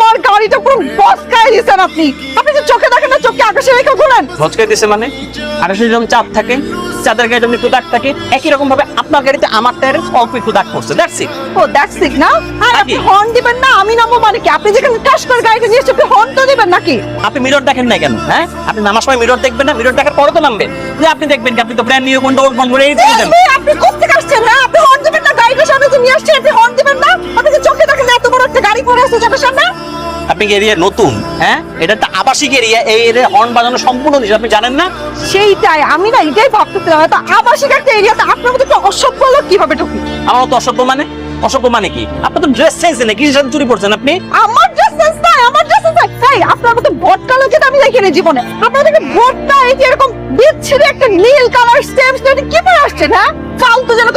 আমার গাড়িটা পুরো বসকায় দিয়েছেন আপনি। আপনি যে চোখে দেখেন না, চোখে আকাশে রেখে ঘুরেন। ভচকাই দিছে মানে আকাশে যেরকম চাঁদ থাকে, চাঁদের গাড়িতে যেমন একটু দাগ থাকে, একই রকম ভাবে আপনার গাড়িতে আমার টায়ারে অল্প একটু দাগ পড়ছে। That's it. O that's it না? আর আপনি হর্ন দিবেন না, আমি নামবো মানে কি? আপনি যেখানে ক্র্যাশ করে গাড়িটা নিয়ে এসে আপনি হর্ন তো দিবেন নাকি? আপনি মিরর দেখেন না কেন? হ্যাঁ, আপনি নামার সময় মিরর দেখবেন না? মিরর দেখার পরে তো নামবেন। যে আপনি দেখবেন কি আপনি তো ব্র্যান্ড নিউ কোনটা ওপেন করে এই দিবেন। আপনি কোথা থেকে আসছেন? না আপনি হর্ন দিবেন না, গাড়িটা সামনে যে নিয়ে আসছে আপনি হর্ন দিবেন না? আপনি যে চোখে দেখেন না এত বড় একটা গাড়ি পড়ে আছে চোখের সামনে? আপনি কি এরিয়া নতুন? হ্যাঁ, এটা একটা আবাসিক এরিয়া। এই এরিয়া হর্ন বাজানো সম্পূর্ণ নিষেধ, আপনি জানেন না? সেইটাই আমি না এটাই ভাবতেছিলাম, এত আবাসিক একটা এরিয়াতে আপনার মতো একটা অসভ্য লোক কিভাবে ঢুকি? আমার তো অসভ্য মানে? অসভ্য মানে কি? আপনি তো ড্রেস সেন্স নেই, কিসের সাথে চুরি করছেন আপনি? আমার ড্রেস সেন্স নাই, আমার ড্রেস সেন্স নাই। তাই আপনার মতো বটকা লোকে আমি দেখিনি জীবনে। আপনার মতো বটকা এই যে এরকম বিচ্ছিরি একটা নীল কালার স্টেপস নিয়ে কি পরে আসছেন? হ্যাঁ, ফালতু যেন